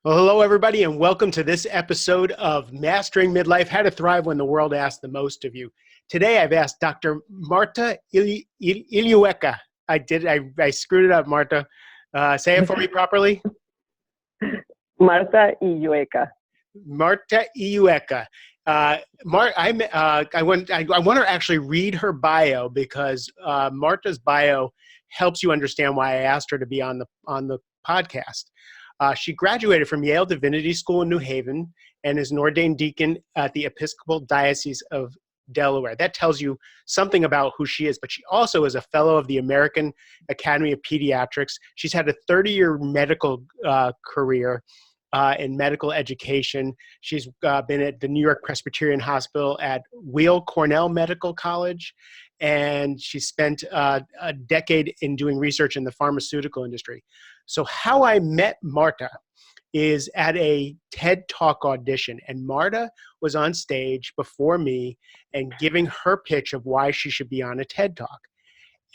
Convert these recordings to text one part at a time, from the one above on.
Well, hello, everybody, and welcome to this episode of Mastering Midlife, How to Thrive When the World Asks the Most of You. Today, I've asked Dr. Marta Illueca. I screwed it up, Marta. Say it for me properly. Marta Illueca. Marta Illueca. I want to actually read her bio because Marta's bio helps you understand why I asked her to be on the podcast. She graduated from Yale Divinity School in New Haven and is an ordained deacon at the Episcopal Diocese of Delaware. That tells you something about who she is, but she also is a fellow of the American Academy of Pediatrics. She's had a 30-year medical career in medical education. She's been at the New York Presbyterian Hospital at Weill Cornell Medical College, and she spent a decade in doing research in the pharmaceutical industry. So how I met Marta is at a TED Talk audition, and Marta was on stage before me and giving her pitch of why she should be on a TED Talk.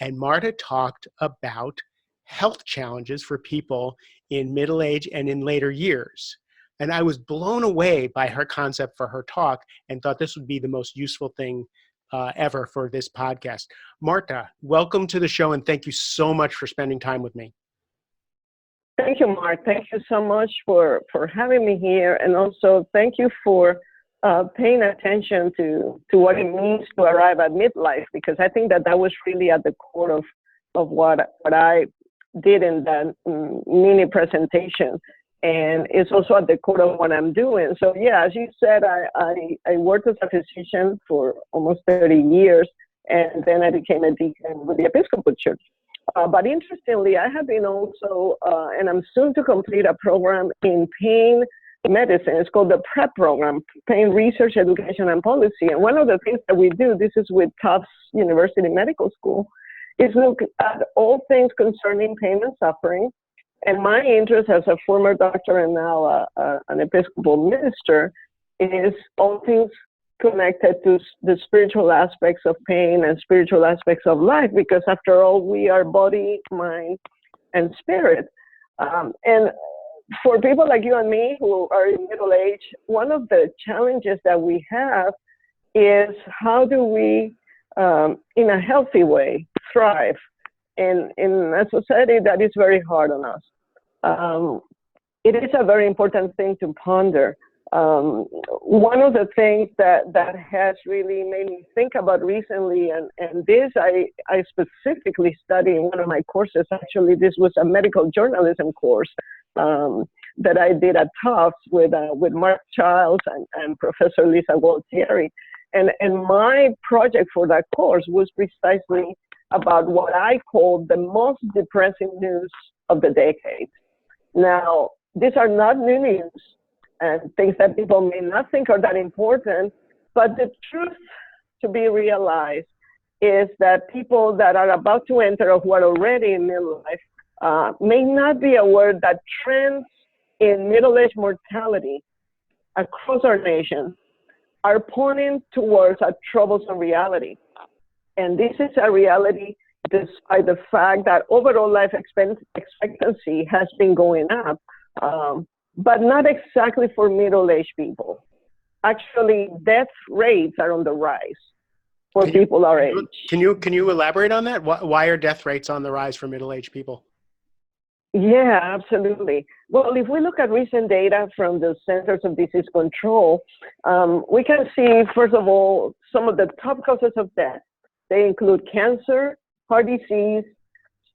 And Marta talked about health challenges for people in middle age and in later years. And I was blown away by her concept for her talk and thought this would be the most useful thing ever for this podcast. Marta, welcome to the show, and thank you so much for spending time with me. Thank you, Mark. Thank you so much for having me here. And also thank you for paying attention to what it means to arrive at midlife, because I think that was really at the core of what I did in that mini presentation. And it's also at the core of what I'm doing. So yeah, as you said, I worked as a physician for almost 30 years, and then I became a deacon with the Episcopal Church. But interestingly, I have been also, and I'm soon to complete a program in pain medicine. It's called the PrEP program, Pain Research, Education, and Policy. And one of the things that we do, this is with Tufts University Medical School, is look at all things concerning pain and suffering. And my interest as a former doctor and now an Episcopal minister is all things connected to the spiritual aspects of pain and spiritual aspects of life, because after all, we are body, mind, and spirit. And for people like you and me who are in middle age, one of the challenges that we have is how do we, in a healthy way, thrive in a society that is very hard on us. It is a very important thing to ponder. One of the things that has really made me think about recently, and this I specifically study in one of my courses. Actually, this was a medical journalism course that I did at Tufts with Mark Childs and Professor Lisa Gualtieri. And my project for that course was precisely about what I call the most depressing news of the decade. Now, these are not new news and things that people may not think are that important, but the truth to be realized is that people that are about to enter or who are already in midlife may not be aware that trends in middle-age mortality across our nation are pointing towards a troublesome reality. And this is a reality despite the fact that overall life expectancy has been going up, but not exactly for middle-aged people. Actually, death rates are on the rise for people our age. Can you elaborate on that? Why are death rates on the rise for middle-aged people? Yeah, absolutely. Well, if we look at recent data from the Centers of Disease Control, we can see, first of all, some of the top causes of death. They include cancer, heart disease,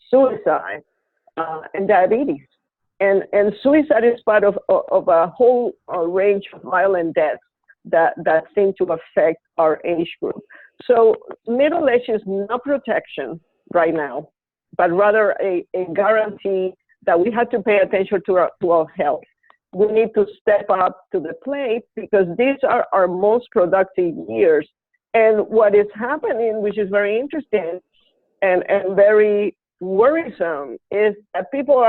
suicide, and diabetes. And suicide is part of a whole range of violent deaths that seem to affect our age group. So middle age is not protection right now, but rather a guarantee that we have to pay attention to our health. We need to step up to the plate because these are our most productive years. And what is happening, which is very interesting and very worrisome, is that people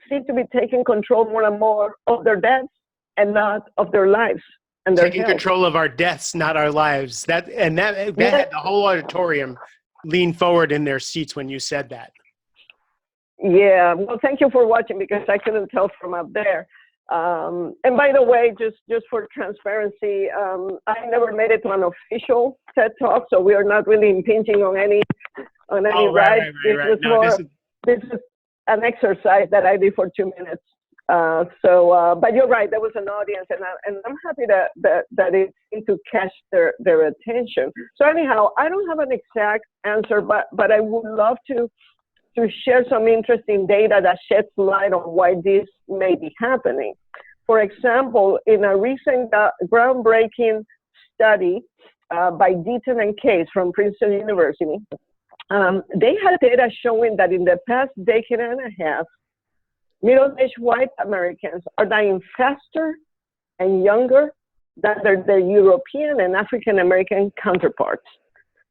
seem to be taking control more and more of their deaths and not of their lives and their taking health. Control of our deaths, not our lives. That had the whole auditorium lean forward in their seats when you said that. Yeah, well, thank you for watching because I couldn't tell from up there. And by the way, just for transparency, I never made it to an official TED Talk, so we are not really impinging on any rights. Right. This is an exercise that I did for 2 minutes. But you're right, there was an audience, and I'm happy that it seemed to catch their attention. So anyhow, I don't have an exact answer, but I would love to share some interesting data that sheds light on why this may be happening. For example, in a recent groundbreaking study by D.D. and Case from Princeton University, they had data showing that in the past decade and a half, middle-aged white Americans are dying faster and younger than their European and African American counterparts.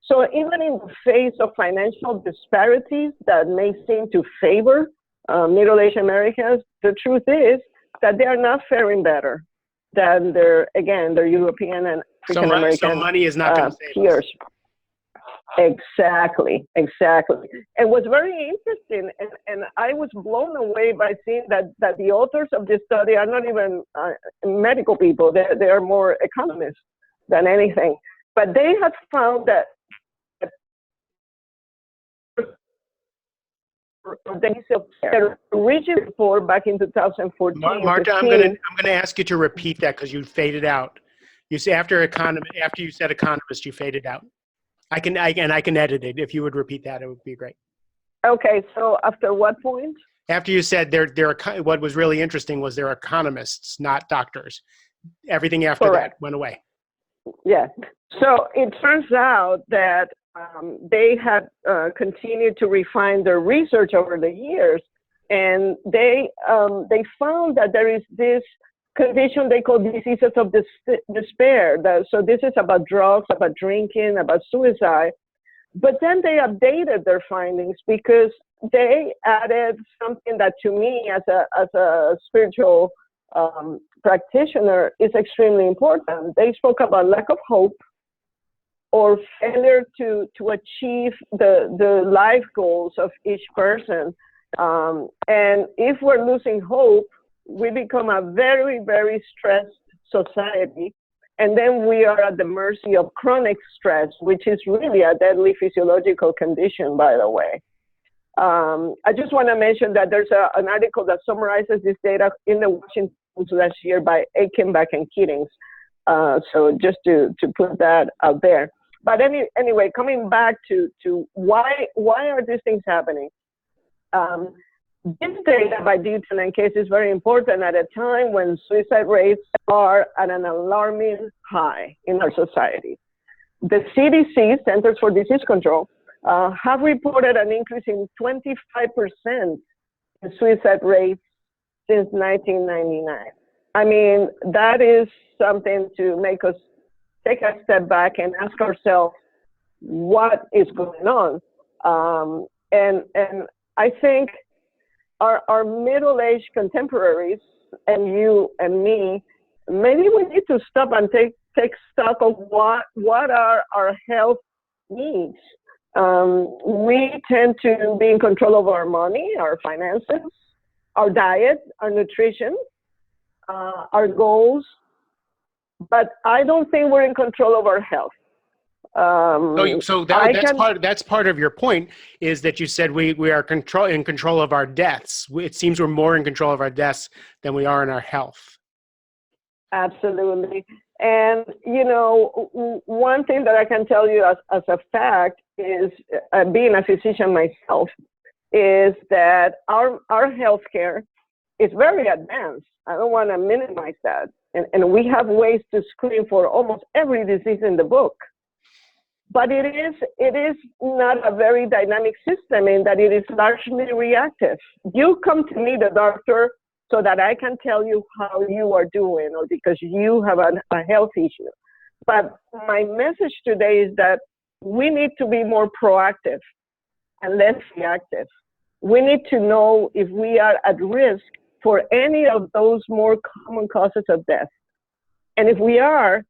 So even in the face of financial disparities that may seem to favor middle-aged Americans, the truth is that they are not faring better than their European and African American so money is not going to save peers. us. Exactly. And what's very interesting, and I was blown away by seeing that the authors of this study are not even medical people. They are more economists than anything. But they have found that the region report back in 2014. Marta, I'm going to ask you to repeat that because you faded out. You say after you said economist, you faded out. I can edit it. If you would repeat that, it would be great. Okay, so after what point? After you said what was really interesting was they're economists, not doctors. Everything after Correct. that went away. Yeah. So it turns out that they had continued to refine their research over the years, and they found that there is this condition they call diseases of despair. So this is about drugs, about drinking, about suicide. But then they updated their findings because they added something that to me as a spiritual practitioner is extremely important. They spoke about lack of hope or failure to achieve the life goals of each person. And if we're losing hope, we become a very, very stressed society. And then we are at the mercy of chronic stress, which is really a deadly physiological condition, by the way. I just want to mention that there's an article that summarizes this data in the Washington Post last year by Aikenback and Keatings. So just to put that out there. But anyway, coming back to why are these things happening? This data by D.D. and Case is very important at a time when suicide rates are at an alarming high in our society. The CDC, Centers for Disease Control, have reported an increase in 25% in suicide rates since 1999. I mean, that is something to make us take a step back and ask ourselves what is going on. And I think our middle-aged contemporaries, and you and me, maybe we need to stop and take stock of what are our health needs. We tend to be in control of our money, our finances, our diet, our nutrition, our goals, but I don't think we're in control of our health. That's part of your point, is that you said we are in control of our deaths. It seems we're more in control of our deaths than we are in our health. Absolutely. And, you know, one thing that I can tell you as a fact is, being a physician myself, is that our healthcare is very advanced. I don't want to minimize that. And we have ways to screen for almost every disease in the book. But it is not a very dynamic system in that it is largely reactive. You come to me, the doctor, so that I can tell you how you are doing, or because you have a health issue. But my message today is that we need to be more proactive and less reactive. We need to know if we are at risk for any of those more common causes of death. And if we are,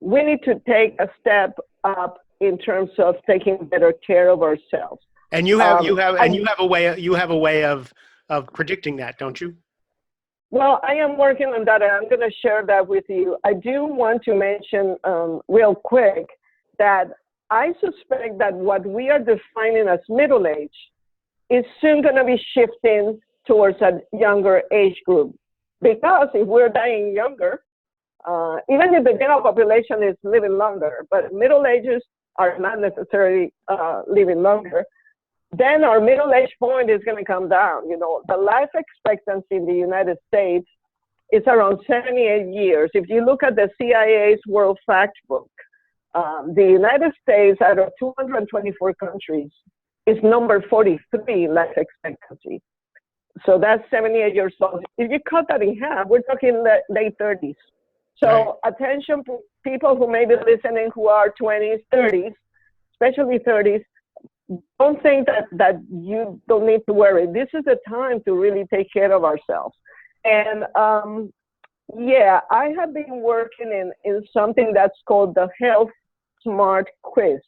we need to take a step up in terms of taking better care of ourselves. And you have a way of predicting that, don't you? Well, I am working on that, and I'm going to share that with you. I do want to mention real quick that I suspect that what we are defining as middle age is soon going to be shifting towards a younger age group. Because if we're dying younger, even if the general population is living longer, but middle ages are not necessarily living longer, then our middle age point is going to come down. You know, the life expectancy in the United States is around 78 years. If you look at the CIA's World Fact Book, the United States, out of 224 countries, is number 43 in life expectancy. So that's 78 years old. If you cut that in half, we're talking late 30s. So attention, people who may be listening who are 20s, 30s, especially 30s, don't think that you don't need to worry. This is the time to really take care of ourselves. And yeah, I have been working in something that's called the Health Smart Quiz.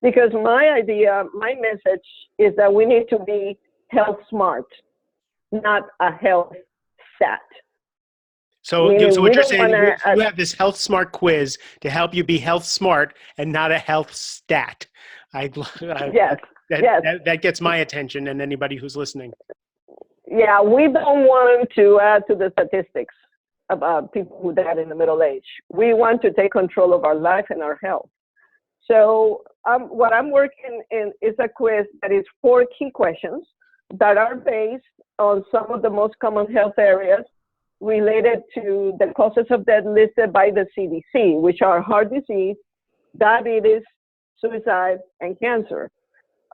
Because my idea, my message is that we need to be health smart, not a health stat. So what you're saying, you have this health smart quiz to help you be health smart and not a health stat. Yes. That gets my attention and anybody who's listening. Yeah, we don't want to add to the statistics about people who died in the middle age. We want to take control of our life and our health. So what I'm working in is a quiz that is 4 key questions that are based on some of the most common health areas related to the causes of death listed by the CDC, which are heart disease, diabetes, suicide, and cancer.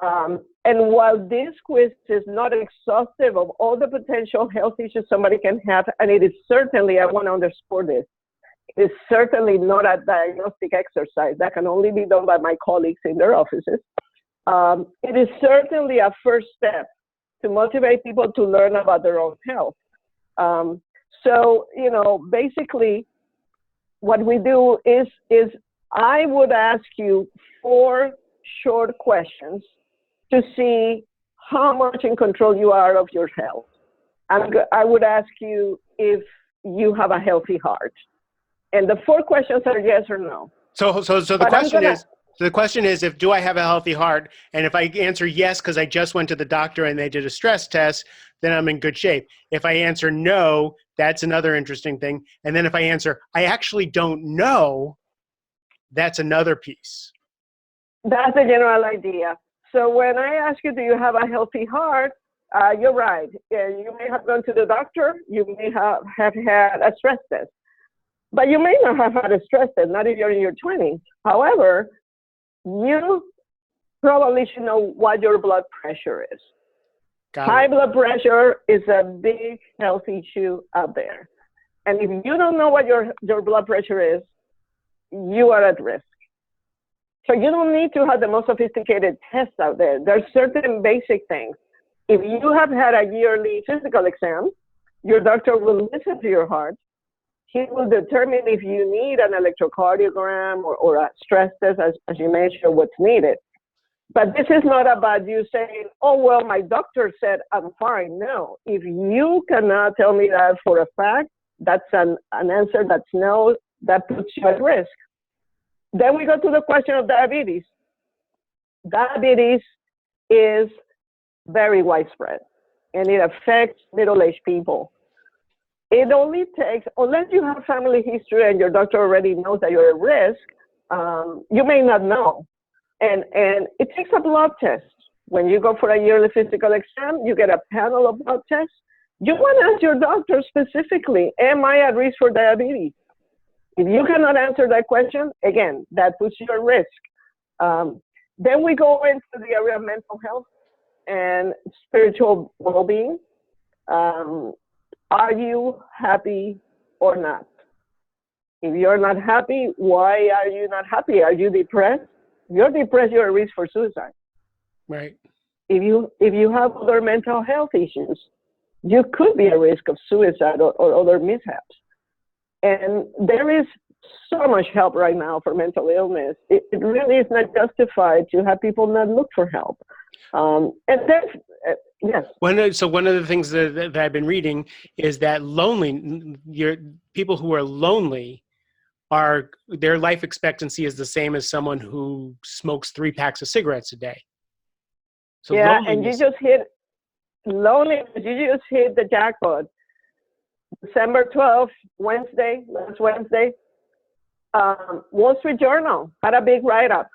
And while this quiz is not exhaustive of all the potential health issues somebody can have, and it is certainly, I want to underscore this, it is certainly not a diagnostic exercise that can only be done by my colleagues in their offices. It is certainly a first step to motivate people to learn about their own health. So, you know, basically what we do is I would ask you 4 short questions to see how much in control you are of your health. I would ask you if you have a healthy heart. And the 4 questions are yes or no. So the question is, if do I have a healthy heart? And if I answer yes because I just went to the doctor and they did a stress test, then I'm in good shape. If I answer no, that's another interesting thing. And then if I answer I actually don't know, that's another piece. That's the general idea. So when I ask you, do you have a healthy heart? You're right. You may have gone to the doctor. You may have had a stress test. But you may not have had a stress test, not if you're in your 20s. However, you probably should know what your blood pressure is. High blood pressure is a big health issue out there. And if you don't know what your blood pressure is, you are at risk. So you don't need to have the most sophisticated tests out there. There's certain basic things. If you have had a yearly physical exam, your doctor will listen to your heart. He will determine if you need an electrocardiogram or a stress test as you mentioned what's needed. But this is not about you saying, oh, well, my doctor said I'm fine. No, if you cannot tell me that for a fact, that's an answer that's no, that puts you at risk. Then we go to the question of diabetes. Diabetes is very widespread and it affects middle-aged people. It only takes, unless you have family history and your doctor already knows that you're at risk, you may not know. And it takes a blood test. When you go for a yearly physical exam, you get a panel of blood tests. You want to ask your doctor specifically, am I at risk for diabetes? If you cannot answer that question, again, that puts you at risk. Then we go into the area of mental health and spiritual well-being. Are you happy or not? If you're not happy, why are you not happy? Are you depressed? If you're depressed, you're at risk for suicide. Right. If you have other mental health issues, you could be at risk of suicide or other mishaps. And there is so much help right now for mental illness. It really is not justified to have people not look for help. And Yes. So one of the things that I've been reading is that people who are lonely their life expectancy is the same as someone who smokes 3 packs of cigarettes a day. So Yeah, and loneliness. loneliness, you just hit the jackpot. December 12th, last Wednesday, Wall Street Journal had a big write-up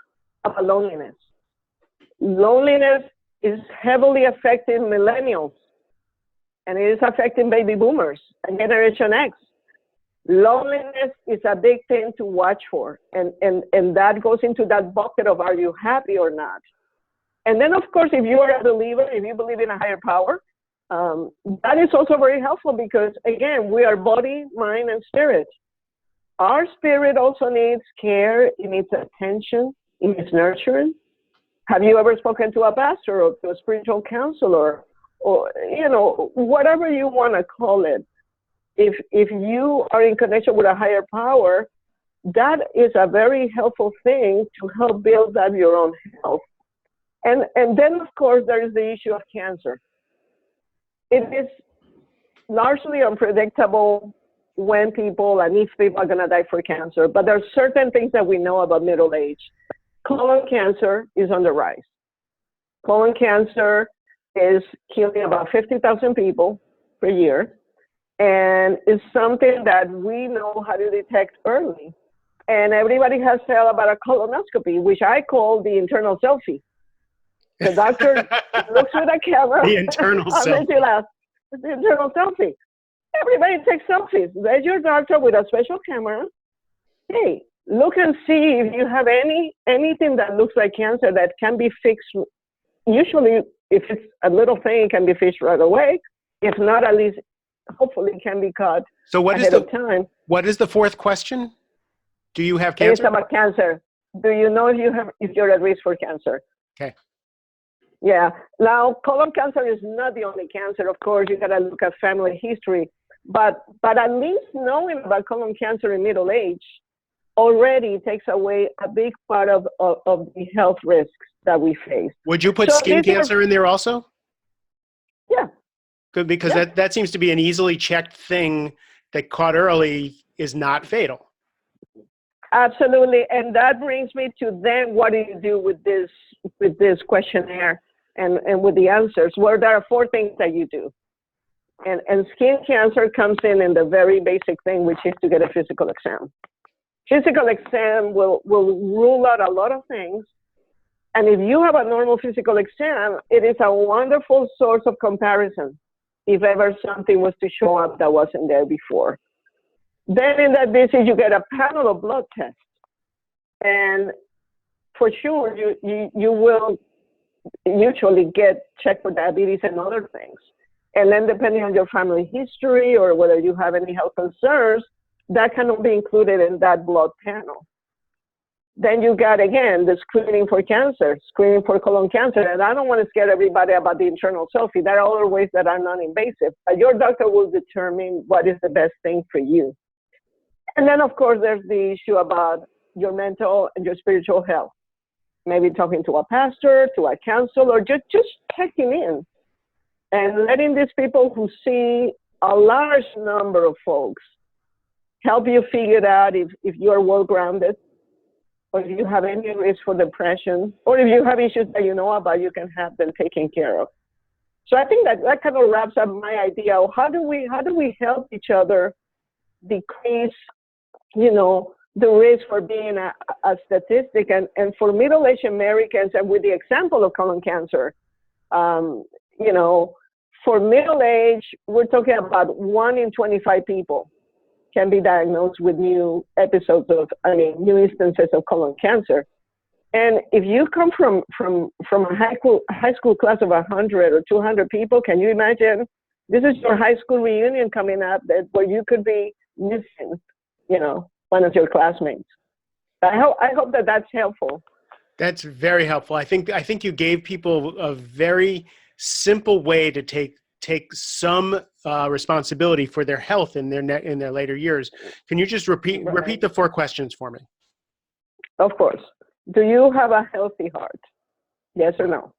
about loneliness. Loneliness is heavily affecting millennials, and it is affecting baby boomers and Generation X. Loneliness is a big thing to watch for, and that goes into that bucket of are you happy or not. And then, of course, if you are a believer, if you believe in a higher power, that is also very helpful because, again, we are body, mind, and spirit. Our spirit also needs care, it needs attention, it needs nurturing. Have you ever spoken to a pastor or to a spiritual counselor or, whatever you want to call it? If you are in connection with a higher power, that is a very helpful thing to help build up your own health. And then, of course, there is the issue of cancer. It is largely unpredictable when people and if people are going to die for cancer, but there are certain things that we know about middle age. Colon cancer is on the rise. Colon cancer is killing about 50,000 people per year, and it's something that we know how to detect early. And everybody has said about a colonoscopy, which I call the internal selfie. The doctor looks with a camera. The internal selfie. The internal selfie. Everybody takes selfies. There's your doctor with a special camera. Hey, look and see if you have anything that looks like cancer that can be fixed. Usually, if it's a little thing, it can be fixed right away. If not, at least hopefully it can be caught ahead of time. What is the fourth question? Do you have cancer? It's about cancer. Do you know if you're at risk for cancer? Okay. Yeah. Now, colon cancer is not the only cancer. Of course, you got to look at family history. But at least knowing about colon cancer in middle age already takes away a big part of the health risks that we face. Would you put skin cancer in there also? Yeah. Good, because that seems to be an easily checked thing that caught early is not fatal. Absolutely. And that brings me to then what do you do with this questionnaire and with the answers? Well, there are 4 things that you do. And skin cancer comes in the very basic thing, which is to get a physical exam. Physical exam will rule out a lot of things. And if you have a normal physical exam, it is a wonderful source of comparison if ever something was to show up that wasn't there before. Then in that visit, you get a panel of blood tests. And for sure, you will usually get checked for diabetes and other things. And then depending on your family history or whether you have any health concerns, that cannot be included in that blood panel. Then you got, again, the screening for cancer, screening for colon cancer. And I don't want to scare everybody about the internal selfie. There are other ways that are non-invasive. But your doctor will determine what is the best thing for you. And then, of course, there's the issue about your mental and your spiritual health. Maybe talking to a pastor, to a counselor, or just checking in and letting these people who see a large number of folks help you figure out if you're well-grounded, or if you have any risk for depression, or if you have issues that you know about, you can have them taken care of. So I think that kind of wraps up my idea of how do we help each other decrease, the risk for being a statistic. And for middle-aged Americans, and with the example of colon cancer, for middle age, we're talking about 1 in 25 people can be diagnosed with new instances of colon cancer. And if you come from a high school class of 100 or 200 people, can you imagine? This is your high school reunion coming up where you could be missing, one of your classmates. I hope that that's helpful. That's very helpful. I think you gave people a very simple way to take some responsibility for their health in their later years. Can you just repeat the 4 questions for me? Of course. Do you have a healthy heart? Yes or no?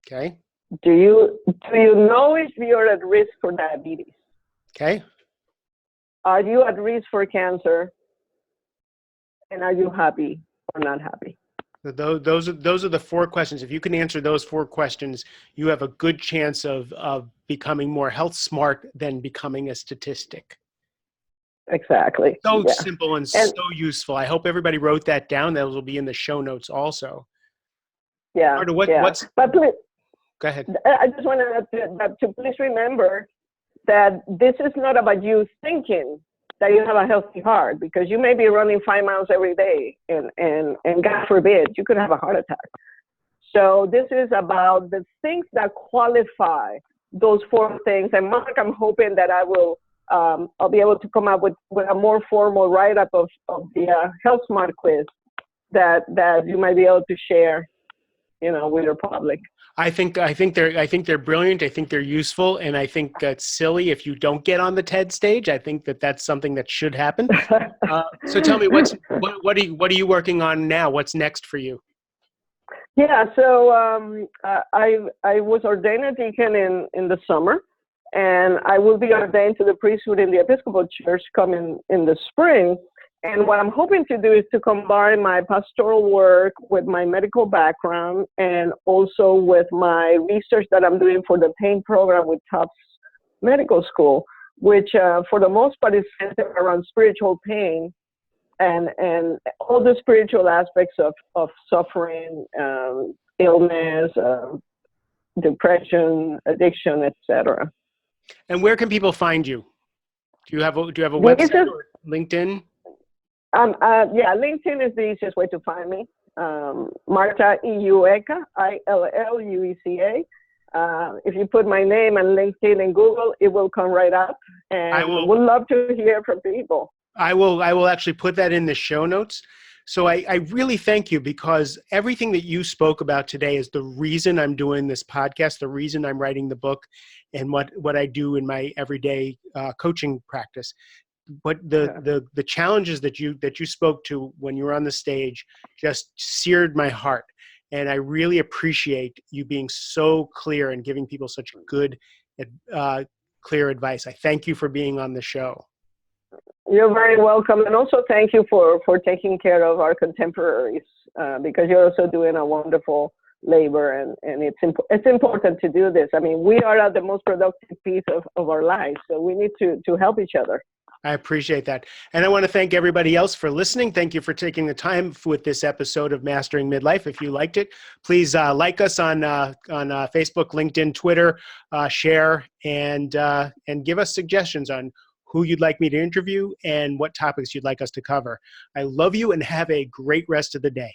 Okay. Do you know if you're at risk for diabetes? Okay. Are you at risk for cancer? And are you happy or not happy? Those are the four questions. If you can answer those four questions, you have a good chance of becoming more health smart than becoming a statistic. Exactly. So Yeah. simple and And so useful. I hope everybody wrote that down. Those will be in the show notes also. yeah, Marta, yeah. what's, But please, go ahead. I just want to please remember that this is not about you thinking that you have a healthy heart, because you may be running 5 miles every day and God forbid, you could have a heart attack. So this is about the things that qualify those four things. And Mark, I'm hoping that I'll be able to come up with a more formal write-up of the Health Smart quiz that you might be able to share, with your public. I think they're brilliant. I think they're useful, and I think that's silly if you don't get on the TED stage. I think that's something that should happen. So tell me, what are you working on now? What's next for you? Yeah, so I was ordained a deacon in the summer, and I will be ordained to the priesthood in the Episcopal Church coming in the spring. And what I'm hoping to do is to combine my pastoral work with my medical background and also with my research that I'm doing for the pain program with Tufts Medical School, which for the most part is centered around spiritual pain and all the spiritual aspects of suffering, illness, depression, addiction, etc. And where can people find you? Do you have a website or LinkedIn? Yeah, LinkedIn is the easiest way to find me. Marta Illueca, Illueca. If you put my name and LinkedIn in Google, it will come right up. And would love to hear from people. I will actually put that in the show notes. So I really thank you, because everything that you spoke about today is the reason I'm doing this podcast, the reason I'm writing the book, and what I do in my everyday coaching practice. But the challenges that you spoke to when you were on the stage just seared my heart. And I really appreciate you being so clear and giving people such good, clear advice. I thank you for being on the show. You're very welcome. And also thank you for taking care of our contemporaries, because you're also doing a wonderful labor, and it's important to do this. I mean, we are at the most productive piece of our lives, so we need to help each other. I appreciate that. And I want to thank everybody else for listening. Thank you for taking the time with this episode of Mastering Midlife. If you liked it, please like us on Facebook, LinkedIn, Twitter, share, and give us suggestions on who you'd like me to interview and what topics you'd like us to cover. I love you, and have a great rest of the day.